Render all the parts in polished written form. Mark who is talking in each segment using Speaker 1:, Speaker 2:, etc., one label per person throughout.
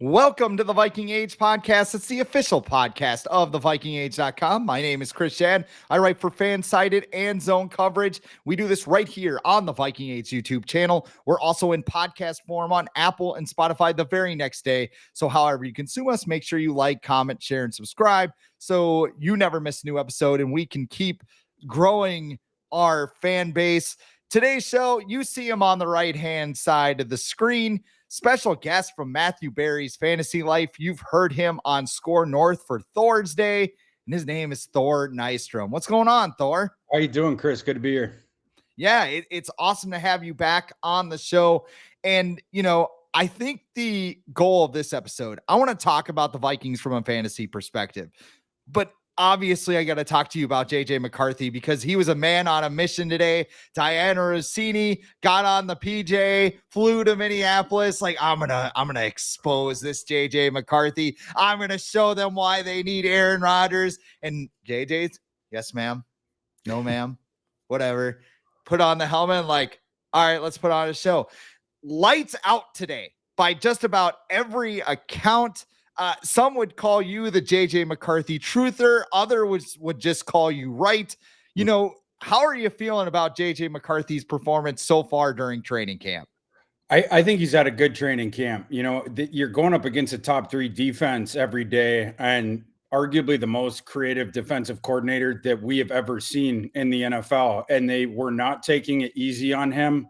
Speaker 1: Welcome to the Viking Age podcast. It's the official podcast of the VikingAge.com. My name is Schad. I write for FanSided and Zone Coverage. We do this right here on the Viking Age YouTube channel. We're also in podcast form on Apple and Spotify the very next day. So however you consume us, make sure you like, comment, share, and subscribe so you never miss a new episode and we can keep growing our fan base. Today's show, you see him on the right-hand side of the screen. Special guest from Matthew Berry's Fantasy Life. You've heard him on Score North for Thor's Day, and his name is Thor Nystrom. What's going on, Thor?
Speaker 2: How you doing, Chris? Good to be here.
Speaker 1: Yeah, it's awesome to have you back on the show. And, I think the goal of this episode, I want to talk about the Vikings from a fantasy perspective. But obviously, I got to talk to you about JJ McCarthy because he was a man on a mission today. Diana Rossini got on the PJ, flew to Minneapolis. Like, I'm gonna expose this JJ McCarthy. I'm gonna show them why they need Aaron Rodgers. And JJ's, yes, ma'am, no, ma'am, whatever. Put on the helmet. And like, all right, let's put on a show. Lights out today by just about every account. Some would call you the JJ McCarthy truther. Others would just call you right. How are you feeling about JJ McCarthy's performance so far during training camp?
Speaker 2: I think he's had a good training camp. You're going up against a top 3 defense every day and arguably the most creative defensive coordinator that we have ever seen in the NFL. And they were not taking it easy on him.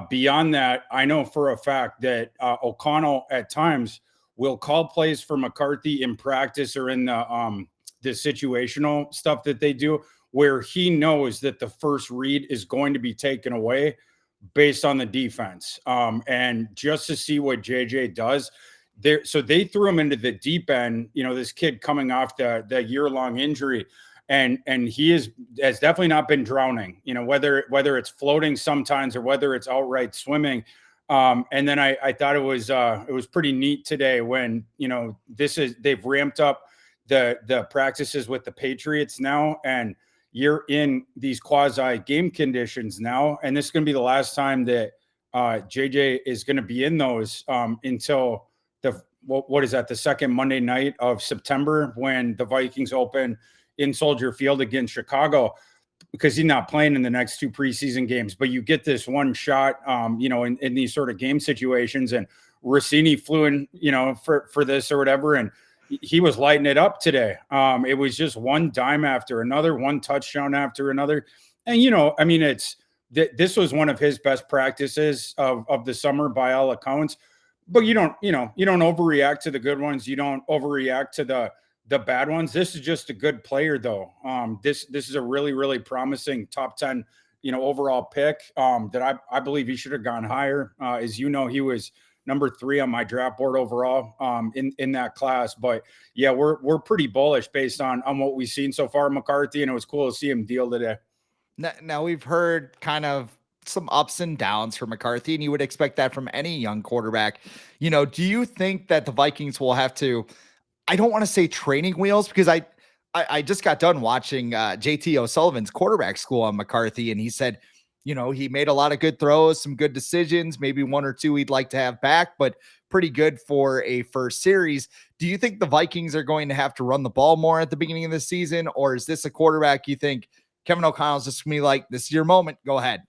Speaker 2: Beyond that, I know for a fact that O'Connell at times will call plays for McCarthy in practice or in the situational stuff that they do, where he knows that the first read is going to be taken away based on the defense. And just to see what JJ does there. So they threw him into the deep end, this kid coming off the year-long injury. And he has definitely not been drowning, whether it's floating sometimes or whether it's outright swimming. And then I thought it was pretty neat today when, they've ramped up the practices with the Patriots now, and you're in these quasi game conditions now. And this is going to be the last time that JJ is going to be in those until what is that? The second Monday night of September when the Vikings open in Soldier Field against Chicago, because he's not playing in the next 2 preseason games. But you get this one shot, in these sort of game situations. And Rossini flew in, for this or whatever, and he was lighting it up today. It was just one dime after another, one touchdown after another. And, this was one of his best practices of the summer by all accounts. But you don't overreact to the good ones. You don't overreact to the bad ones. This is just a good player, though. This is a really, really promising top 10, overall pick that I believe he should have gone higher. As you know, he was number 3 on my draft board overall in that class. But yeah, we're pretty bullish based on what we've seen so far, McCarthy, and it was cool to see him deal today.
Speaker 1: Now we've heard kind of some ups and downs for McCarthy, and you would expect that from any young quarterback. Do you think that the Vikings will have to, I don't want to say training wheels, because I just got done watching JT O'Sullivan's quarterback school on McCarthy, and he said, he made a lot of good throws, some good decisions, maybe 1 or 2 he'd like to have back, but pretty good for a first series. Do you think the Vikings are going to have to run the ball more at the beginning of the season, or is this a quarterback you think Kevin O'Connell's just going to be like, this is your moment, go ahead?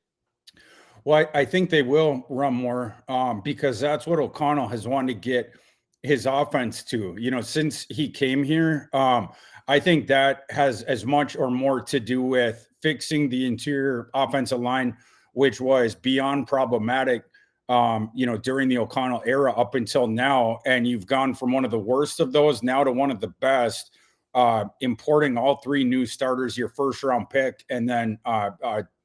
Speaker 2: Well, I think they will run more because that's what O'Connell has wanted to get his offense to, since he came here. I think that has as much or more to do with fixing the interior offensive line, which was beyond problematic, during the O'Connell era up until now. And you've gone from one of the worst of those now to one of the best, importing all 3 new starters, your first round pick, and then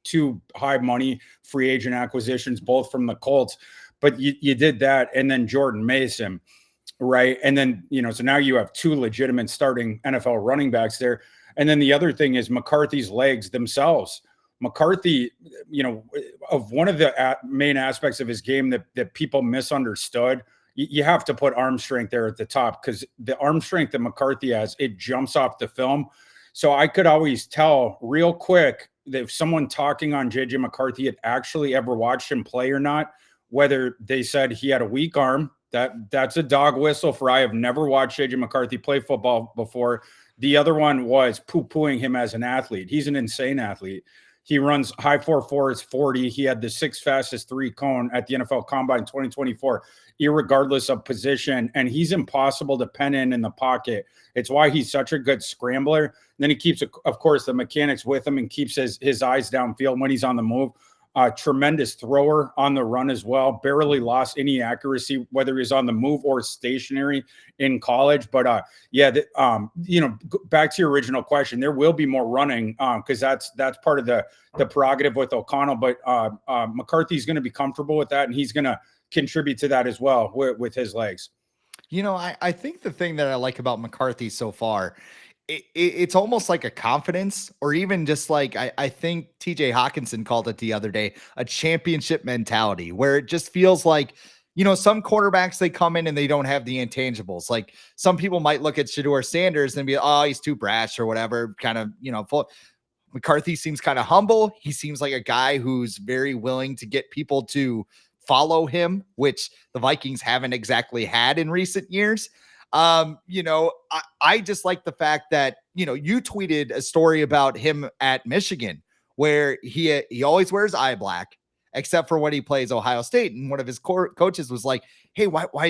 Speaker 2: 2 high money free agent acquisitions, both from the Colts. But you did that. And then Jordan Mason. Right. And then, so now you have 2 legitimate starting NFL running backs there. And then the other thing is McCarthy's legs themselves. McCarthy, of one of the main aspects of his game that people misunderstood, you have to put arm strength there at the top, because the arm strength that McCarthy has, it jumps off the film. So I could always tell real quick that if someone talking on JJ McCarthy had actually ever watched him play or not, whether they said he had a weak arm That's a dog whistle for I have never watched JJ McCarthy play football before. The other one was poo-pooing him as an athlete. He's an insane athlete. He runs high 4.4s 40. He had the 6th fastest 3 cone at the NFL Combine 2024, irregardless of position. And he's impossible to pen in the pocket. It's why he's such a good scrambler. And then he keeps, of course, the mechanics with him and keeps his eyes downfield when he's on the move. Tremendous thrower on the run as well. Barely lost any accuracy, whether he's on the move or stationary in college. But back to your original question, there will be more running because that's part of the prerogative with O'Connell. But McCarthy's going to be comfortable with that, and he's going to contribute to that as well with his legs.
Speaker 1: I think the thing that I like about McCarthy so far, it's almost like a confidence, or even just like, I think TJ Hawkinson called it the other day, a championship mentality, where it just feels like, some quarterbacks, they come in and they don't have the intangibles. Like some people might look at Shedeur Sanders and be, oh, he's too brash or whatever, kind of, full. McCarthy seems kind of humble. He seems like a guy who's very willing to get people to follow him, which the Vikings haven't exactly had in recent years. I just like the fact that, you tweeted a story about him at Michigan where he always wears eye black, except for when he plays Ohio State. And one of his coaches was like, hey, why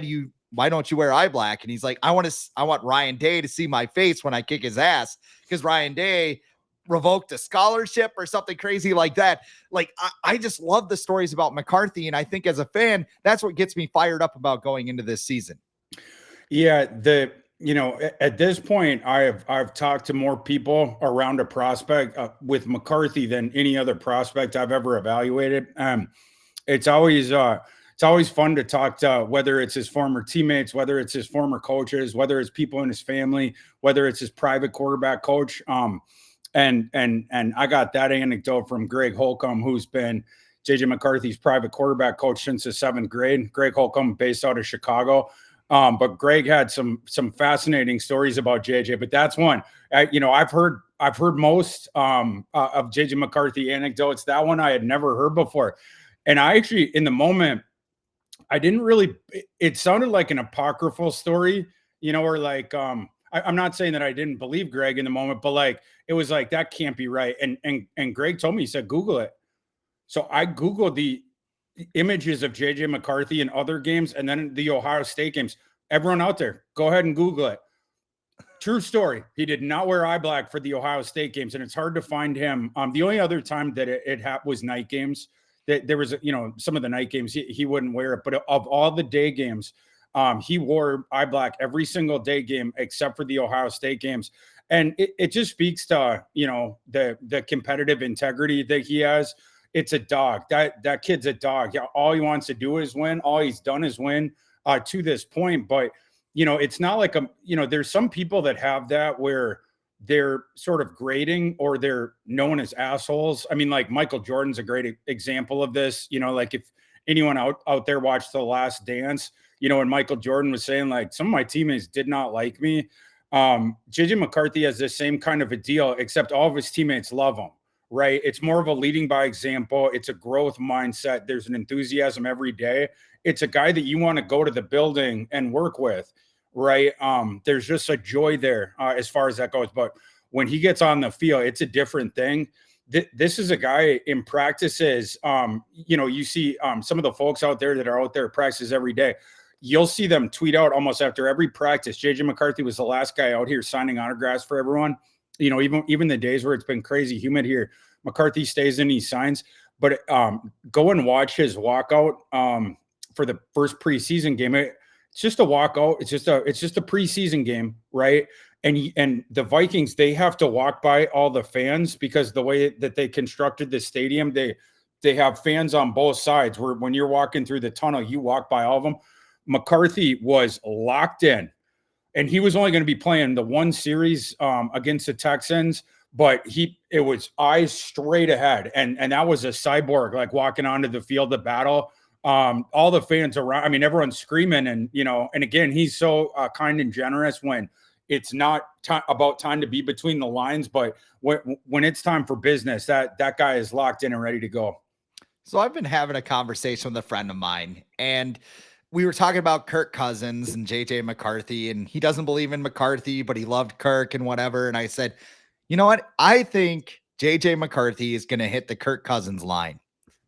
Speaker 1: don't you wear eye black? And he's like, I want Ryan Day to see my face when I kick his ass, because Ryan Day revoked a scholarship or something crazy like that. Like, I just love the stories about McCarthy. And I think as a fan, that's what gets me fired up about going into this season.
Speaker 2: Yeah, at this point, I've talked to more people around a prospect with McCarthy than any other prospect I've ever evaluated. It's always fun to talk to, whether it's his former teammates, whether it's his former coaches, whether it's people in his family, whether it's his private quarterback coach. And I got that anecdote from Greg Holcomb, who's been JJ McCarthy's private quarterback coach since the 7th grade. Greg Holcomb, based out of Chicago. But Greg had some fascinating stories about JJ, but that's one. I've heard most of JJ McCarthy anecdotes. That one I had never heard before, and I actually, in the moment, I didn't really. It sounded like an apocryphal story, or like I'm not saying that I didn't believe Greg in the moment, but like it was like that can't be right. And Greg told me, he said, Google it. So I Googled the images of JJ McCarthy in other games, and then the Ohio State games. Everyone out there, go ahead and Google it. True story. He did not wear eye black for the Ohio State games, and it's hard to find him. The only other time that it was night games. That there was, some of the night games he wouldn't wear it, but of all the day games, he wore eye black every single day game except for the Ohio State games. And it just speaks to, the competitive integrity that he has. It's a dog. That kid's a dog. Yeah, all he wants to do is win. All he's done is win to this point. But, it's not like there's some people that have that where they're sort of grading or they're known as assholes. I mean, like Michael Jordan's a great example of this. Like if anyone out there watched The Last Dance, when Michael Jordan was saying like some of my teammates did not like me. JJ McCarthy has the same kind of a deal, except all of his teammates love him. Right. It's more of a leading by example. It's a growth mindset. There's an enthusiasm every day. It's a guy that you want to go to the building and work with. Right. There's just a joy there as far as that goes. But when he gets on the field, it's a different thing. This is a guy in practices. You see some of the folks out there that are out there practices every day. You'll see them tweet out almost after every practice. JJ McCarthy was the last guy out here signing autographs for everyone. Even the days where it's been crazy humid here, McCarthy stays in, he signs. But go and watch his walkout for the first preseason game. It's just a walkout. It's just a preseason game, right? And the Vikings, they have to walk by all the fans because the way that they constructed the stadium, they have fans on both sides. Where when you're walking through the tunnel, you walk by all of them. McCarthy was locked in. And he was only going to be playing the one series against the Texans, but it was eyes straight ahead. And that was a cyborg, like walking onto the field of battle. All the fans around, I mean, everyone's screaming and again, he's so kind and generous when it's not about time to be between the lines, but when it's time for business, that guy is locked in and ready to go.
Speaker 1: So I've been having a conversation with a friend of mine, and we were talking about Kirk Cousins and JJ McCarthy, and he doesn't believe in McCarthy, but he loved Kirk and whatever. And I said, you know what? I think JJ McCarthy is going to hit the Kirk Cousins line,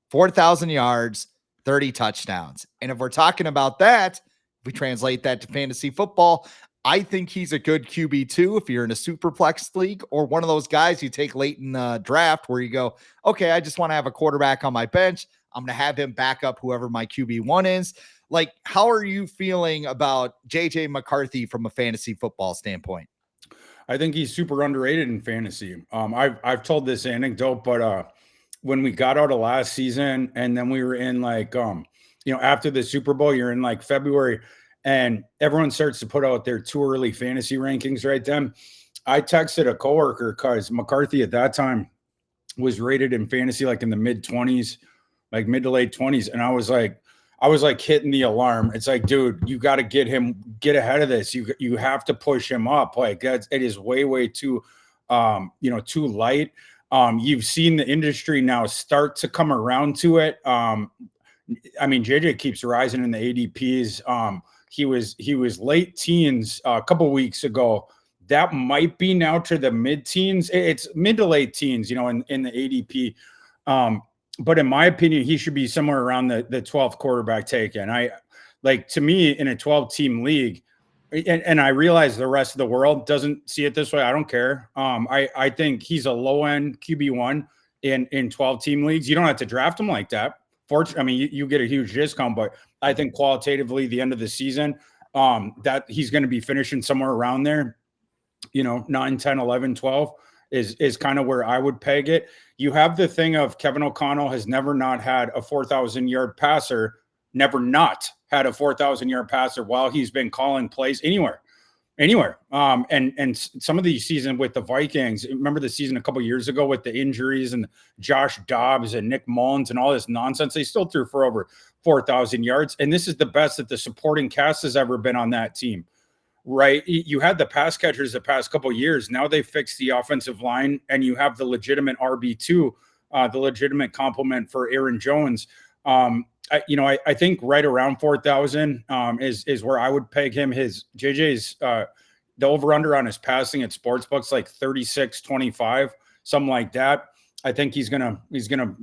Speaker 1: 4,000 yards, 30 touchdowns. And if we're talking about that, if we translate that to fantasy football, I think he's a good QB2 if you're in a superplex league or one of those guys you take late in the draft where you go, okay, I just want to have a quarterback on my bench. I'm going to have him back up whoever my QB1 is. Like, how are you feeling about JJ McCarthy from a fantasy football standpoint?
Speaker 2: I think he's super underrated in fantasy. I've told this anecdote, but when we got out of last season and then we were in like after the Super Bowl, you're in like February and everyone starts to put out their too early fantasy rankings right then. I texted a coworker because McCarthy at that time was rated in fantasy like in the mid 20s, like mid to late 20s. And I was like hitting the alarm. It's like, dude, you got to get ahead of this. You have to push him up. Like it is way too, too light. You've seen the industry now start to come around to it. JJ keeps rising in the ADPs. He was late teens a couple weeks ago. That might be now to the mid teens. It's mid to late teens, in the ADP. But in my opinion, he should be somewhere around the 12th quarterback taken. To me, in a 12-team league, and I realize the rest of the world doesn't see it this way. I don't care. I think he's a low-end QB1 in 12-team leagues. You don't have to draft him like that. Fortunately, you get a huge discount, but I think qualitatively, the end of the season, that he's going to be finishing somewhere around there, 9, 10, 11, 12 is kind of where I would peg it. You have the thing of Kevin O'Connell has never not had a 4,000-yard passer, while he's been calling plays anywhere. And some of these seasons with the Vikings, remember the season a couple years ago with the injuries and Josh Dobbs and Nick Mullins and all this nonsense, they still threw for over 4,000 yards. And this is the best that the supporting cast has ever been on that team. Right. You had the pass catchers the past couple of years. Now they fixed the offensive line and you have the legitimate RB2, the legitimate complement for Aaron Jones. I think right around 4,000 is where I would peg him. JJ's the over under on his passing at sportsbooks like 36-25, something like that. I think he's gonna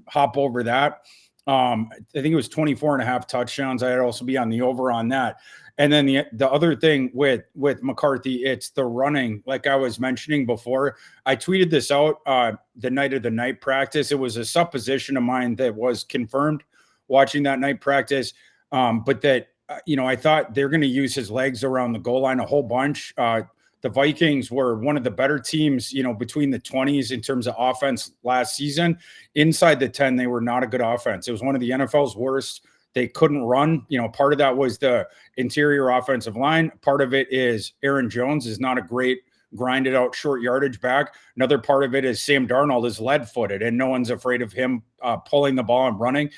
Speaker 2: hop over that. I think it was 24.5 touchdowns. I'd also be on the over on that. And then the other thing with McCarthy, it's the running. Like I was mentioning before, I tweeted this out the night of the night practice. It was a supposition of mine that was confirmed watching that night practice. But that, I thought they're going to use his legs around the goal line a whole bunch. The Vikings were one of the better teams, between the 20s in terms of offense last season. Inside the 10, they were not a good offense. It was one of the NFL's worst. They couldn't run. Part of that was the interior offensive line. Part of it is Aaron Jones is not a great grinded out short yardage back. Another part of it is Sam Darnold is lead footed and no one's afraid of him pulling the ball and running.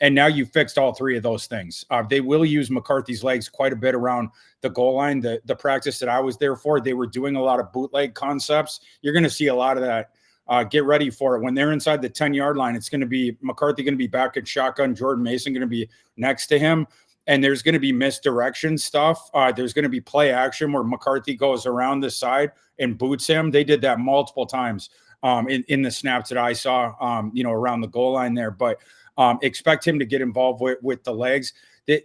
Speaker 2: And now you fixed all three of those things. They will use McCarthy's legs quite a bit around the goal line. The practice that I was there for, they were doing a lot of bootleg concepts. You're going to see a lot of that. Get ready for it. When they're inside the 10-yard line, it's going to be McCarthy going to be back at shotgun, Jordan Mason going to be next to him, and there's going to be misdirection stuff. There's going to be play action where McCarthy goes around the side and boots him. They did that multiple times in the snaps that I saw, around the goal line there. But expect him to get involved with the legs.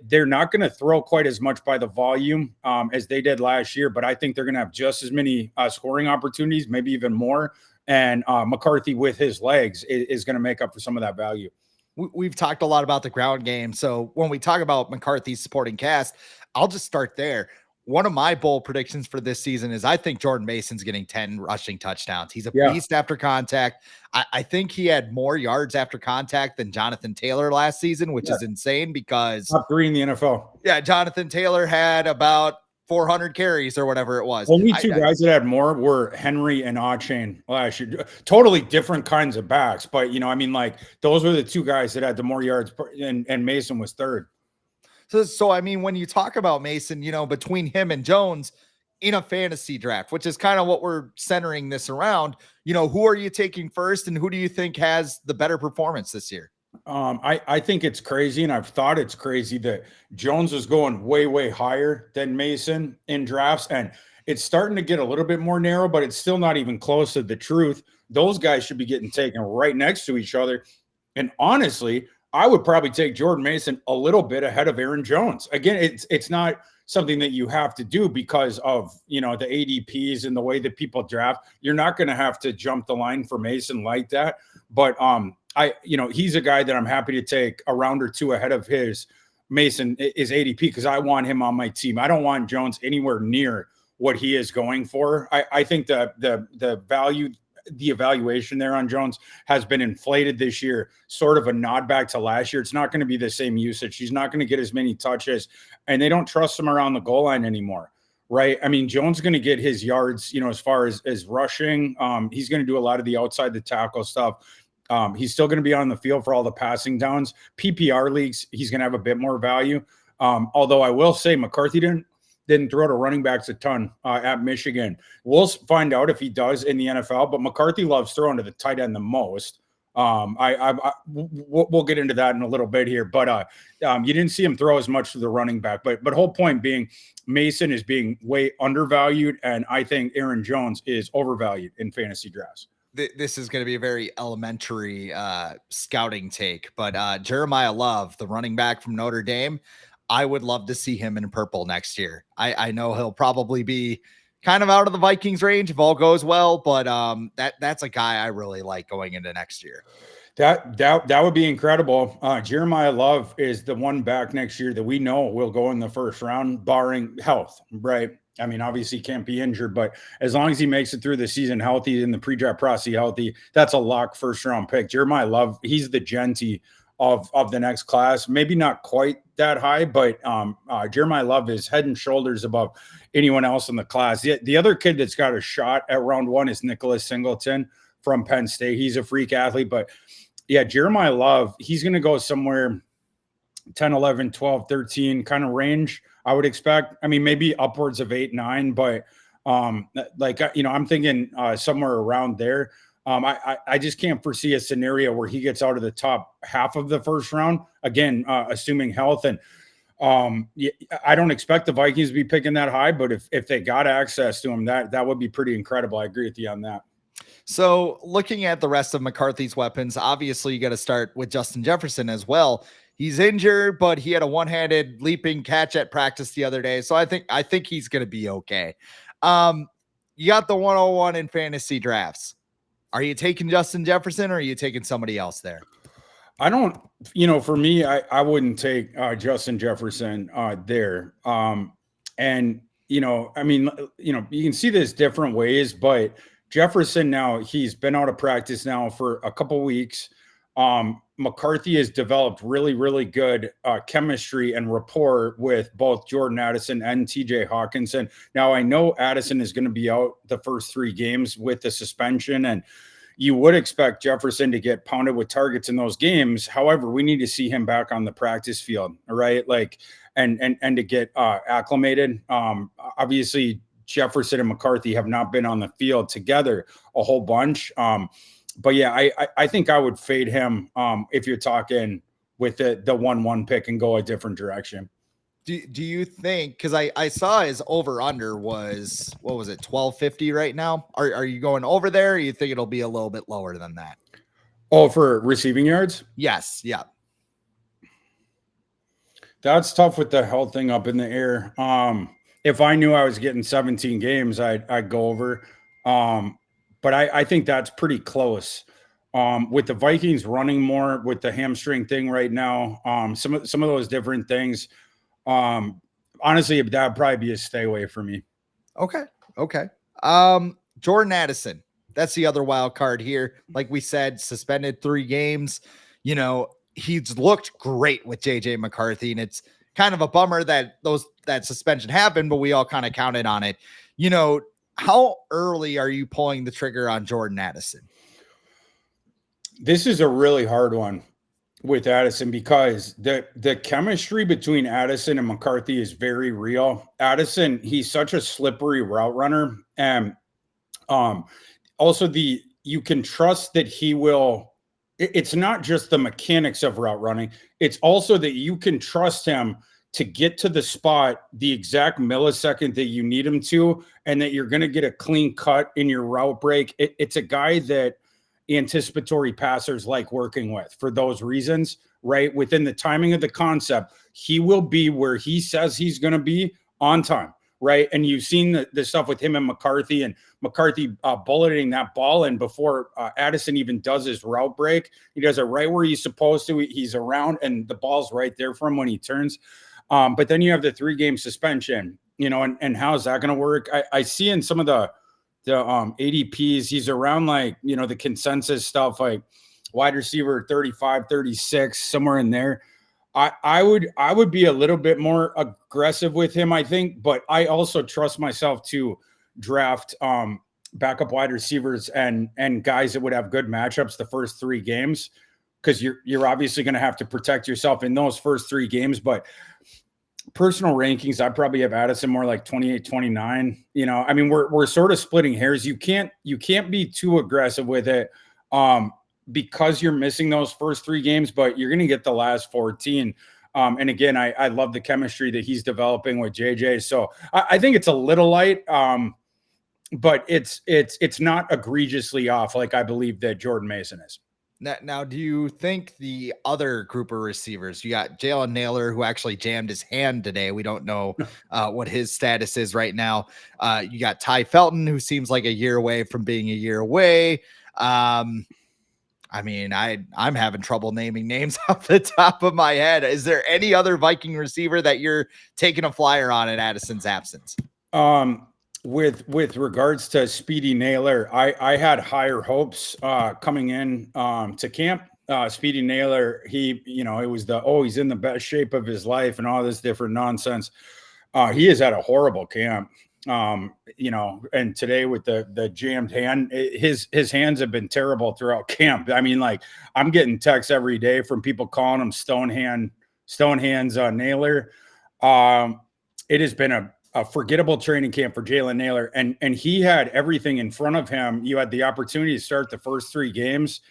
Speaker 2: They're not going to throw quite as much by the volume as they did last year, but I think they're going to have just as many scoring opportunities, maybe even more. And McCarthy with his legs is going to make up for some of that value.
Speaker 1: We've talked a lot about the ground game. So when we talk about McCarthy's supporting cast, I'll just start there. One of my bold predictions for this season is I think Jordan Mason's getting 10 rushing touchdowns. He's a beast after contact. I think he had more yards after contact than Jonathan Taylor last season, which is insane because
Speaker 2: top 3 in the NFL.
Speaker 1: Yeah. Jonathan Taylor had about 400 carries or whatever it was.
Speaker 2: Only two guys that had more were Henry and Achane last year. Totally different kinds of backs, but those were the two guys that had the more yards, and Mason was third.
Speaker 1: So when you talk about Mason, between him and Jones in a fantasy draft, which is kind of what we're centering this around, who are you taking first and who do you think has the better performance this year?
Speaker 2: I think it's crazy, and I've thought it's crazy that Jones is going way, way higher than Mason in drafts, and it's starting to get a little bit more narrow, but it's still not even close to the truth. Those guys should be getting taken right next to each other. And honestly, I would probably take Jordan Mason a little bit ahead of Aaron Jones. Again, it's not something that you have to do because of, you know, the ADPs and the way that people draft. You're not going to have to jump the line for Mason like that. But he's a guy that I'm happy to take a round or two ahead of his Mason is ADP because I want him on my team. I don't want Jones anywhere near what he is going for. I think that the value, the evaluation there on Jones has been inflated this year, sort of a nod back to last year. It's not going to be the same usage. He's not going to get as many touches, and they don't trust him around the goal line anymore. Right. I mean, Jones is going to get his yards, you know, as far as rushing. He's going to do a lot of the outside the tackle stuff. He's still going to be on the field for all the passing downs. PPR leagues, he's going to have a bit more value. Although I will say McCarthy didn't throw to running backs a ton at Michigan. We'll find out if he does in the NFL, but McCarthy loves throwing to the tight end the most. We'll get into that in a little bit here, but you didn't see him throw as much to the running back. But whole point being, Mason is being way undervalued, and I think Aaron Jones is overvalued in fantasy drafts.
Speaker 1: This is going to be a very elementary scouting take, but Jeremiah Love, the running back from Notre Dame, I would love to see him in purple next year. I know he'll probably be kind of out of the Vikings range if all goes well, but that's a guy I really like going into next year.
Speaker 2: That would be incredible. Jeremiah Love is the one back next year that we know will go in the first round, barring health, right? I mean, obviously he can't be injured, but as long as he makes it through the season healthy, in the pre-draft process healthy, that's a lock first round pick. Jeremiah Love, he's the Genty of the next class. Maybe not quite that high, but Jeremiah Love is head and shoulders above anyone else in the class. The other kid that's got a shot at round one is Nicholas Singleton from Penn State. He's a freak athlete, but yeah, Jeremiah Love, he's going to go somewhere 10, 11, 12, 13 kind of range, I would expect. I mean, maybe upwards of 8, 9, but I'm thinking somewhere around there. I just can't foresee a scenario where he gets out of the top half of the first round, again, assuming health. And I don't expect the Vikings to be picking that high, but if they got access to him, that would be pretty incredible. I agree with you on that.
Speaker 1: So looking at the rest of McCarthy's weapons, obviously you got to start with Justin Jefferson as well. He's injured, but he had a one-handed leaping catch at practice the other day. So I think he's going to be okay. You got the 101 in fantasy drafts. Are you taking Justin Jefferson or are you taking somebody else there?
Speaker 2: I don't, for me, I wouldn't take Justin Jefferson there. And, I mean, you can see this different ways, but Jefferson now, he's been out of practice now for a couple weeks. McCarthy has developed really, really good chemistry and rapport with both Jordan Addison and TJ Hawkinson. Now, I know Addison is going to be out the first 3 games with the suspension, and you would expect Jefferson to get pounded with targets in those games. However, we need to see him back on the practice field, all right? Like, and to get acclimated. Obviously, Jefferson and McCarthy have not been on the field together a whole bunch. But yeah, I think I would fade him if you're talking with the 1-1 pick and go a different direction.
Speaker 1: Do you think, because I saw his over under was, what was it, 1250 right now? Are you going over there, or you think it'll be a little bit lower than that?
Speaker 2: Oh, for receiving yards?
Speaker 1: Yes. Yeah.
Speaker 2: That's tough with the health thing up in the air. If I knew I was getting 17 games, I'd go over. But I think that's pretty close. With the Vikings running more with the hamstring thing right now, some of those different things. Honestly, that'd probably be a stay away for me.
Speaker 1: Okay. Jordan Addison, that's the other wild card here. Like we said, suspended 3 games. He's looked great with JJ McCarthy, and it's kind of a bummer that that suspension happened, but we all kind of counted on it. How early are you pulling the trigger on Jordan Addison?
Speaker 2: This is a really hard one with Addison because the chemistry between Addison and McCarthy is very real. Addison, he's such a slippery route runner. And also you can trust that he will it's not just the mechanics of route running. It's also that you can trust him to get to the spot the exact millisecond that you need him to, and that you're going to get a clean cut in your route break. It's a guy that anticipatory passers like working with for those reasons, right? Within the timing of the concept, he will be where he says he's going to be on time, right? And you've seen the stuff with him and McCarthy bulleting that ball in before Addison even does his route break. He does it right where he's supposed to. He's around and the ball's right there for him when he turns. But then you have the 3-game suspension, and how's that going to work? I see in some of the ADPs, he's around the consensus stuff, like wide receiver 35, 36, somewhere in there. I would be a little bit more aggressive with him, I think, but I also trust myself to draft backup wide receivers and guys that would have good matchups the first 3 games, because you're obviously going to have to protect yourself in those first 3 games. But personal rankings, I probably have Addison more like 28, 29. We're sort of splitting hairs. You can't be too aggressive with it because you're missing those first 3 games, but you're going to get the last 14. And again, I love the chemistry that he's developing with JJ. So I think it's a little light, but it's not egregiously off like I believe that Jordan Mason is.
Speaker 1: Now, do you think the other group of receivers, you got Jalen Naylor, who actually jammed his hand today. We don't know what his status is right now. You got Ty Felton, who seems like a year away from being a year away. I'm having trouble naming names off the top of my head. Is there any other Viking receiver that you're taking a flyer on in Addison's absence?
Speaker 2: With regards to Speedy Naylor, I had higher hopes coming in to camp. Speedy Naylor, it was he's in the best shape of his life and all this different nonsense. He has had a horrible camp. And today with the jammed hand, his hands have been terrible throughout camp. I'm getting texts every day from people calling him stone hands Naylor. It has been a forgettable training camp for Jalen Naylor, and he had everything in front of him. You had the opportunity to start the first 3 games,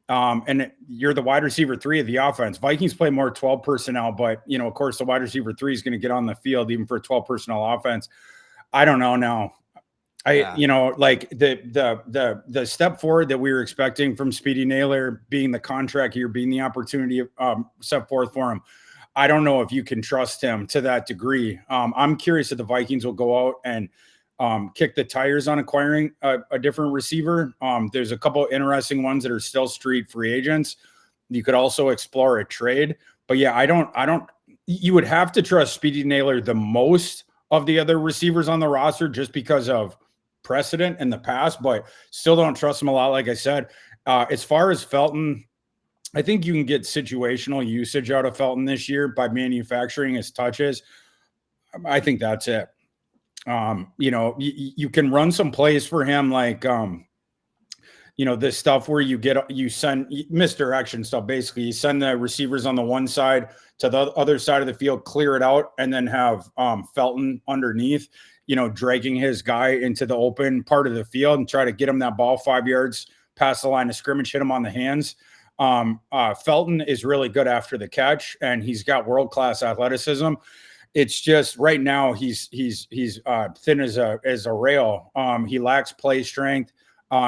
Speaker 2: and you're the wide receiver 3 of the offense. Vikings play more 12 personnel, but of course the wide receiver 3 is going to get on the field even for a 12 personnel offense. I don't know now. The step forward that we were expecting from Speedy Naylor, being the contract year, being the opportunity set forth for him, I don't know if you can trust him to that degree. I'm curious if the Vikings will go out and kick the tires on acquiring a different receiver. There's a couple of interesting ones that are still street free agents. You could also explore a trade, but yeah, I don't. You would have to trust Speedy Naylor the most of the other receivers on the roster just because of precedent in the past, but still don't trust him a lot. Like I said, as far as Felton, I think you can get situational usage out of Felton this year by manufacturing his touches. I think that's it. You can run some plays for him, like, this stuff where you send misdirection stuff. Basically, you send the receivers on the one side to the other side of the field, clear it out, and then have Felton underneath, dragging his guy into the open part of the field and try to get him that ball 5 yards past the line of scrimmage, hit him on the hands. Felton is really good after the catch, and he's got world-class athleticism. It's just right now he's thin as a rail. He lacks play strength.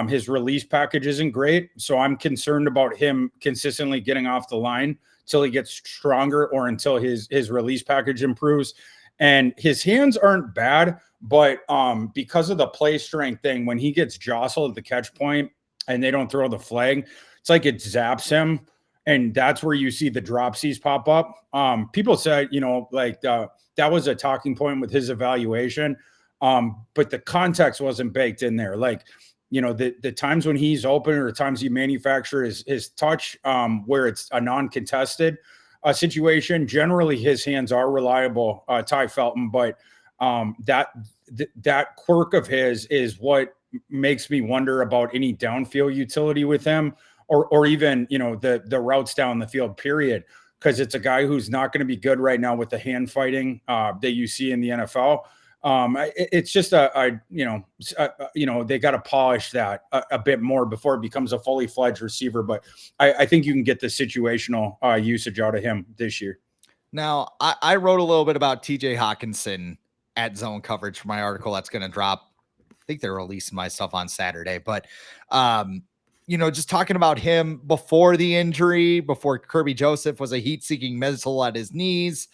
Speaker 2: His release package isn't great, so I'm concerned about him consistently getting off the line till he gets stronger or until his release package improves. And his hands aren't bad, but because of the play strength thing, when he gets jostled at the catch point and they don't throw the flag, it's like it zaps him, and that's where you see the dropsies pop up. People said, that was a talking point with his evaluation, but the context wasn't baked in there. The times when he's open or the times he manufactures his touch, where it's a non-contested situation, generally his hands are reliable, Ty Felton, but that quirk of his is what makes me wonder about any downfield utility with him, or even, the routes down the field, period. Because it's a guy who's not going to be good right now with the hand fighting that you see in the NFL. It's just they got to polish that a bit more before it becomes a fully fledged receiver. But I think you can get the situational usage out of him this year.
Speaker 1: Now, I wrote a little bit about TJ Hawkinson at zone coverage for my article that's going to drop. I think they're releasing my stuff on Saturday, but just talking about him before the injury, before Kirby Joseph was a heat-seeking missile at his knees.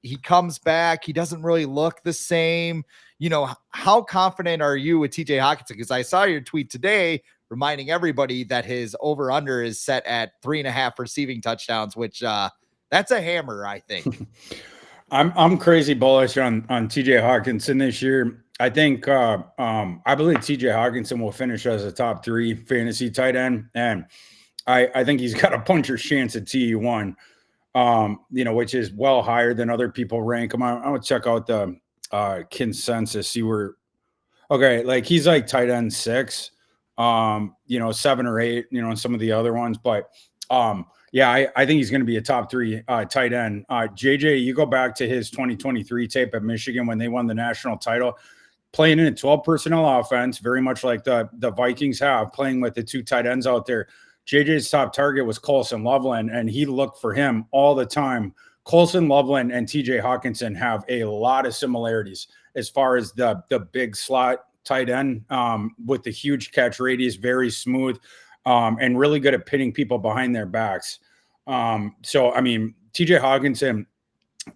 Speaker 1: He comes back. He doesn't really look the same. How confident are you with TJ Hawkinson? Because I saw your tweet today reminding everybody that his over-under is set at 3.5 receiving touchdowns, which that's a hammer, I think.
Speaker 2: I'm crazy bullish on TJ Hawkinson this year. I think I believe TJ Hawkinson will finish as a top 3 fantasy tight end, and I think he's got a puncher's chance at TE1, which is well higher than other people rank him. I would check out the consensus, see where. Okay, like he's like tight end 6, 7 or 8, and some of the other ones, but yeah, I think he's going to be a top 3 tight end. JJ, you go back to his 2023 tape at Michigan when they won the national title, playing in a 12 personnel offense, very much like the Vikings have, playing with the 2 tight ends out there. JJ's top target was Colson Loveland, and he looked for him all the time. Colson Loveland and TJ Hawkinson have a lot of similarities as far as the big slot tight end with the huge catch radius, very smooth, and really good at pinning people behind their backs. So, I mean, TJ Hawkinson,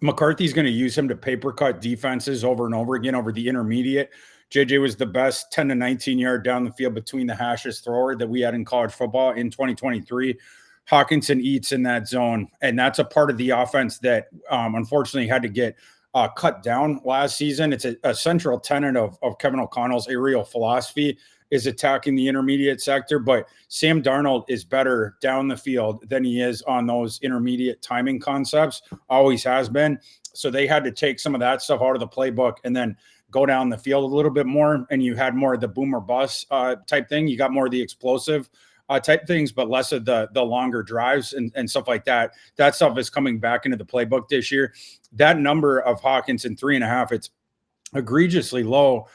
Speaker 2: McCarthy's going to use him to paper cut defenses over and over again over the intermediate. JJ was the best 10 to 19 yard down the field between the hashes thrower that we had in college football in 2023. Hawkinson eats in that zone, and that's a part of the offense that unfortunately had to get cut down last season. It's a central tenet of Kevin O'Connell's aerial philosophy is attacking the intermediate sector, but Sam Darnold is better down the field than he is on those intermediate timing concepts, always has been. So they had to take some of that stuff out of the playbook and then go down the field a little bit more. And you had more of the boom or bust type thing. You got more of the explosive type things, but less of the longer drives and stuff like that. That stuff is coming back into the playbook this year. That number of Hawkinson 3.5, it's egregiously low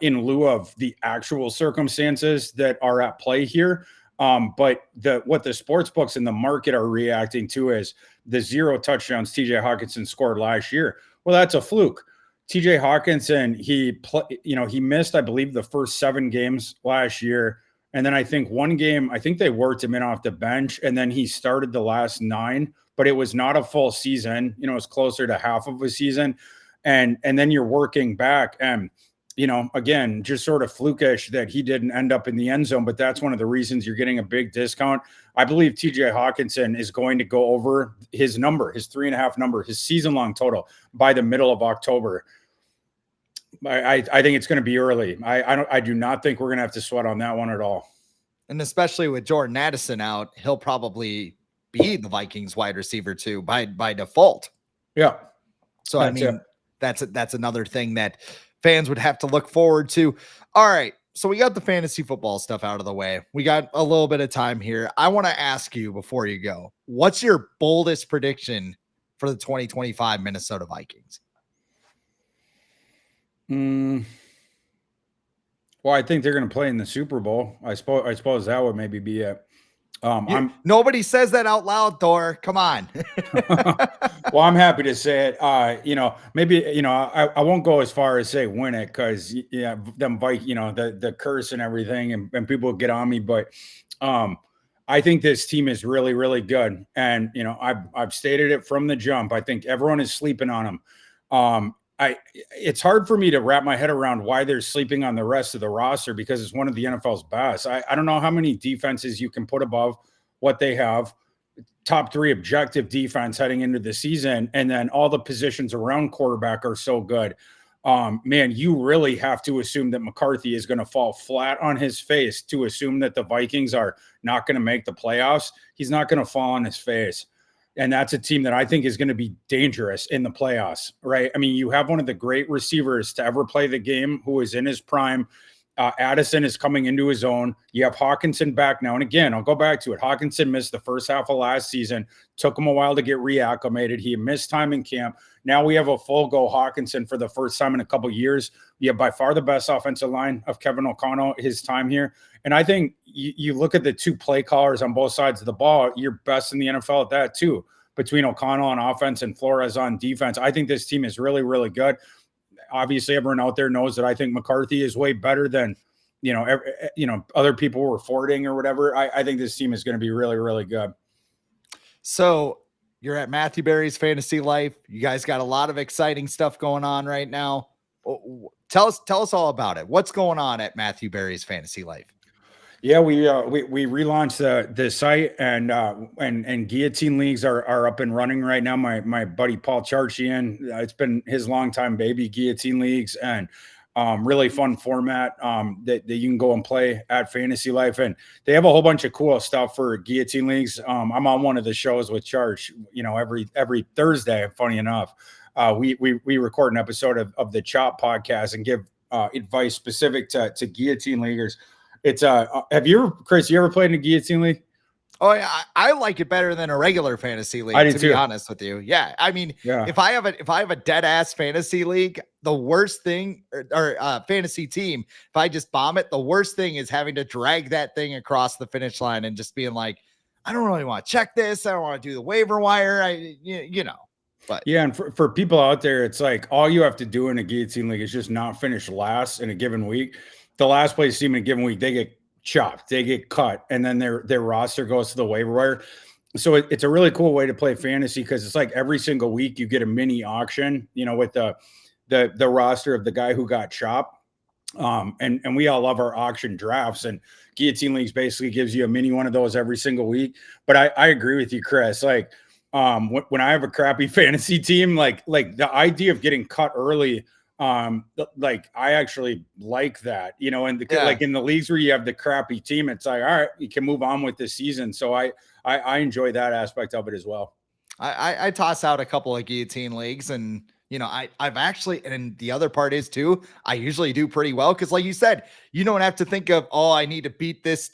Speaker 2: in lieu of the actual circumstances that are at play here. But what the sports books in the market are reacting to is the 0 touchdowns TJ Hawkinson scored last year. Well, that's a fluke. TJ Hawkinson, he missed, I believe, the first 7 games last year. And then I think one game, I think they worked him in off the bench, and then he started the last 9, but it was not a full season. It was closer to half of a season. And then you're working back and, again, just sort of flukish that he didn't end up in the end zone, but that's one of the reasons you're getting a big discount. I believe TJ Hawkinson is going to go over his number, his 3.5 number, his season-long total by the middle of October. I think it's going to be early. I do not think we're going to have to sweat on that one at all. And
Speaker 1: especially with Jordan Addison out, he'll probably be the Vikings wide receiver too by default.
Speaker 2: Yeah.
Speaker 1: So that's another thing that fans would have to look forward to. All right. So we got the fantasy football stuff out of the way. We got a little bit of time here. I want to ask you before you go, what's your boldest prediction for the 2025 Minnesota Vikings?
Speaker 2: Well, I think they're going to play in the Super Bowl. I suppose that would maybe be it.
Speaker 1: Nobody says that out loud, Thor. Come on.
Speaker 2: Well, I'm happy to say it. Maybe, I won't go as far as say win it because them the curse and everything and people get on me. But I think this team is really, really good. And, I've stated it from the jump. I think everyone is sleeping on them. It's hard for me to wrap my head around why they're sleeping on the rest of the roster because it's one of the NFL's best. I don't know how many defenses you can put above what they have. Top 3 objective defense heading into the season, and then all the positions around quarterback are so good. Man, you really have to assume that McCarthy is going to fall flat on his face to assume that the Vikings are not going to make the playoffs. He's not going to fall on his face. And that's a team that I think is going to be dangerous in the playoffs, right? I mean, you have one of the great receivers to ever play the game who is in his prime. Addison is coming into his own. You have Hawkinson back now. And again, I'll go back to it. Hawkinson missed the first half of last season. Took him a while to get reacclimated. He missed time in camp. Now we have a full go Hawkinson for the first time in a couple of years. You have by far the best offensive line of Kevin O'Connell his time here. And I think you look at the two play callers on both sides of the ball, you're best in the NFL at that too, between O'Connell on offense and Flores on defense. I think this team is really, really good. Obviously, everyone out there knows that I think McCarthy is way better than, other people were forwarding or whatever. I think this team is going to be really, really good.
Speaker 1: So you're at Matthew Berry's Fantasy Life. You guys got a lot of exciting stuff going on right now. Tell us all about it. What's going on at Matthew Berry's Fantasy Life?
Speaker 2: Yeah, we relaunched the site and guillotine leagues are up and running right now. My buddy Paul Charchian, it's been his longtime baby, guillotine leagues, and really fun format that you can go and play at Fantasy Life. And they have a whole bunch of cool stuff for guillotine leagues. I'm on one of the shows with Charge, every Thursday. Funny enough, we record an episode of the Chop podcast and give advice specific to guillotine leaguers. It's Chris, you ever played in a guillotine league?
Speaker 1: Oh yeah, I like it better than a regular fantasy league.
Speaker 2: I do
Speaker 1: to
Speaker 2: too.
Speaker 1: be honest with you. Yeah, I mean, if I have a dead ass fantasy league, the worst thing or fantasy team, if I just bomb it, the worst thing is having to drag that thing across the finish line and just being like, I don't really want to check this. I don't want to do the waiver wire. But
Speaker 2: yeah, and for people out there, it's like all you have to do in a guillotine league is just not finish last in a given week. The last place team in a given week, they get chopped, they get cut, and then their roster goes to the waiver wire. So it's a really cool way to play fantasy because it's like every single week you get a mini auction, with the roster of the guy who got chopped. And we all love our auction drafts, and guillotine leagues basically gives you a mini one of those every single week. But I agree with you, Chris. Like when I have a crappy fantasy team, like the idea of getting cut early. Like I actually like that, and like in the leagues where you have the crappy team, it's like, all right, you can move on with this season. So I enjoy that aspect of it as well.
Speaker 1: I toss out a couple of guillotine leagues, and I've actually, and the other part is too, I usually do pretty well because, like you said, you don't have to think of, oh, I need to beat this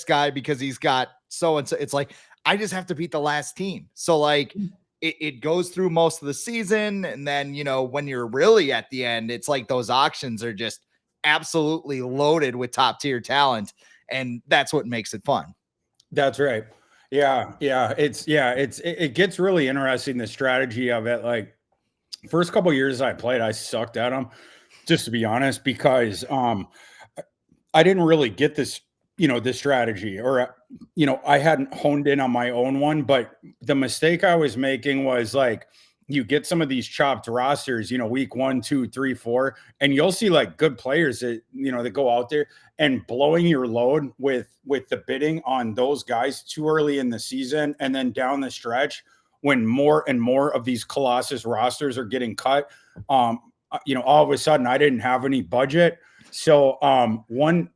Speaker 1: guy because he's got so and so. It's like I just have to beat the last team. So like. It goes through most of the season. And then, when you're really at the end, it's like those auctions are just absolutely loaded with top tier talent. And that's what makes it fun.
Speaker 2: That's right. Yeah. It gets really interesting, the strategy of it. Like first couple of years I played, I sucked at them, just to be honest, because I didn't really get this, this strategy, or I hadn't honed in on my own one. But the mistake I was making was like, you get some of these chopped rosters, week 1, 2, 3, 4, and you'll see like good players that, that go out there and blowing your load with the bidding on those guys too early in the season. And then down the stretch, when more and more of these Colossus rosters are getting cut, all of a sudden I didn't have any budget. So one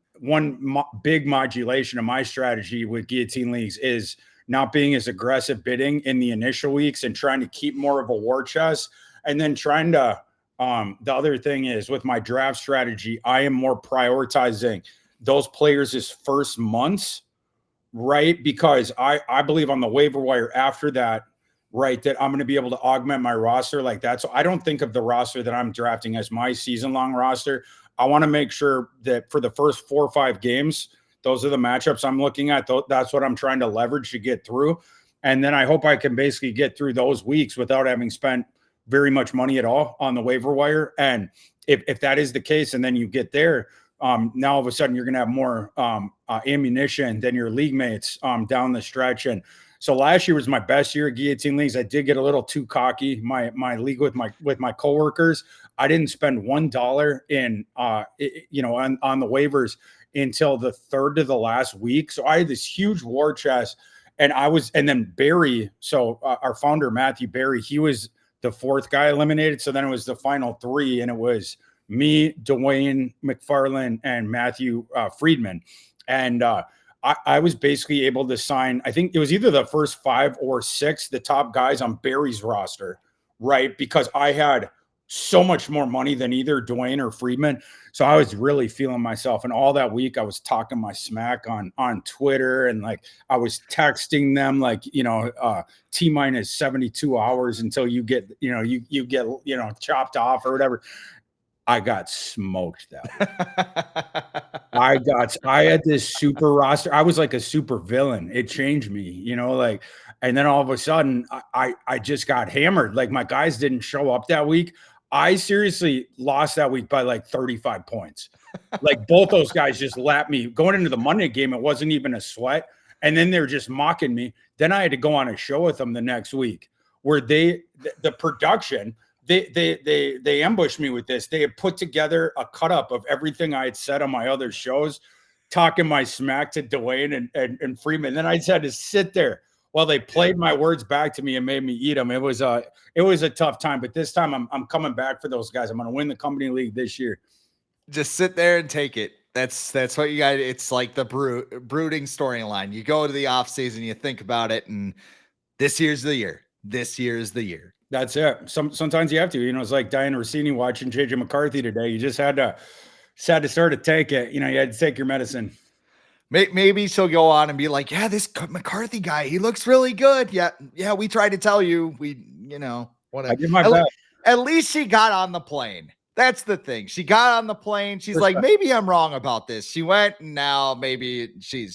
Speaker 2: big modulation of my strategy with guillotine leagues is not being as aggressive bidding in the initial weeks and trying to keep more of a war chest. And then trying to, the other thing is with my draft strategy, I am more prioritizing those players' first months, right? Because I believe on the waiver wire after that, right, that I'm going to be able to augment my roster like that. So I don't think of the roster that I'm drafting as my season-long roster. I want to make sure that for the first 4 or 5 games, those are the matchups I'm looking at. That's what I'm trying to leverage to get through. And then I hope I can basically get through those weeks without having spent very much money at all on the waiver wire. And if that is the case, and then you get there, now all of a sudden you're going to have more ammunition than your league mates down the stretch. And so last year was my best year of guillotine leagues. I did get a little too cocky. My league with my coworkers, I didn't spend $1 in on the waivers until the third to the last week. So I had this huge war chest, and then Barry. So our founder Matthew Berry, he was the 4th guy eliminated. So then it was the final 3, and it was me, Dwayne McFarland, and Matthew Friedman, and I was basically able to sign, I think it was either the first 5 or 6, the top guys on Barry's roster, right? Because I had so much more money than either Dwayne or Friedman. So I was really feeling myself. And all that week I was talking my smack on Twitter, and like I was texting them like, T-minus 72 hours until you get, you get, chopped off or whatever. I got smoked that week. I had this super roster. I was like a super villain. It changed me, and then all of a sudden I just got hammered. Like my guys didn't show up that week. I seriously lost that week by like 35 points. Like both those guys just lapped me going into the Monday game. It wasn't even a sweat. And then they were just mocking me. Then I had to go on a show with them the next week where the production, they ambushed me with this. They had put together a cut up of everything I had said on my other shows, talking my smack to Dwayne and Freeman. Then I just had to sit there while they played my words back to me and made me eat them. It was a tough time, but this time I'm coming back for those guys. I'm going to win the company league this year.
Speaker 1: Just sit there and take it. That's what you got. It's like the brooding storyline. You go to the off season, you think about it, and this year's the year. This year is the year.
Speaker 2: That's it. Sometimes you have to, it's like Diana Rossini watching JJ McCarthy today. You just had to sort of take it. You had to take your medicine.
Speaker 1: Maybe she'll go on and be like, yeah, this McCarthy guy, he looks really good. Yeah, we tried to tell you.
Speaker 2: I did my best.
Speaker 1: At least she got on the plane. That's the thing. She got on the plane. She's like, maybe I'm wrong about this. She went, and now maybe she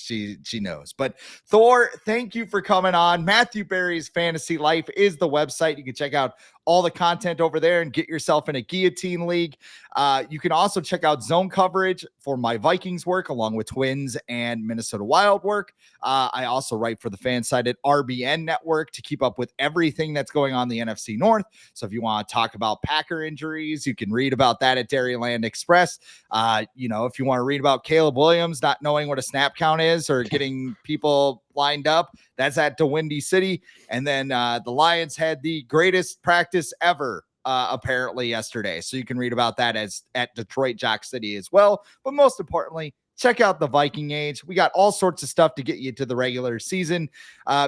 Speaker 1: knows. But Thor, thank you for coming on. Matthew Berry's Fantasy Life is the website. You can check out all the content over there and get yourself in a guillotine league. You can also check out zone coverage for my Vikings work, along with Twins and Minnesota Wild work. I also write for the FanSided RBN network to keep up with everything that's going on in the NFC North. So if you want to talk about Packer injuries, you can read about that at Dairyland Express. If you want to read about Caleb Williams not knowing what a snap count is or getting people lined up, that's at the Windy City. And then the Lions had the greatest practice ever apparently yesterday, so you can read about that at Detroit Jock City as well. But most importantly, check out the Viking Age. We got all sorts of stuff to get you to the regular season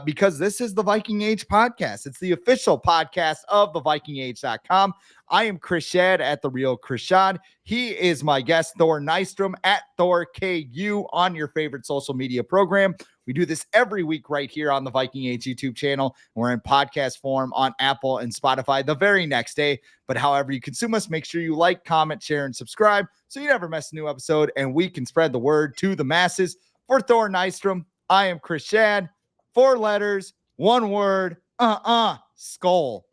Speaker 1: because this is the Viking Age podcast. It's the official podcast of the VikingAge.com. I am Chris Schad at The Real Chris Schad. He is my guest, Thor Nystrom, at ThorKU on your favorite social media program. We do this every week right here on the Viking Age YouTube channel. We're in podcast form on Apple and Spotify the very next day. But however you consume us, make sure you like, comment, share, and subscribe so you never miss a new episode and we can spread the word to the masses. For Thor Nystrom, I am Chris Schad. 4 letters, 1 word, Skull.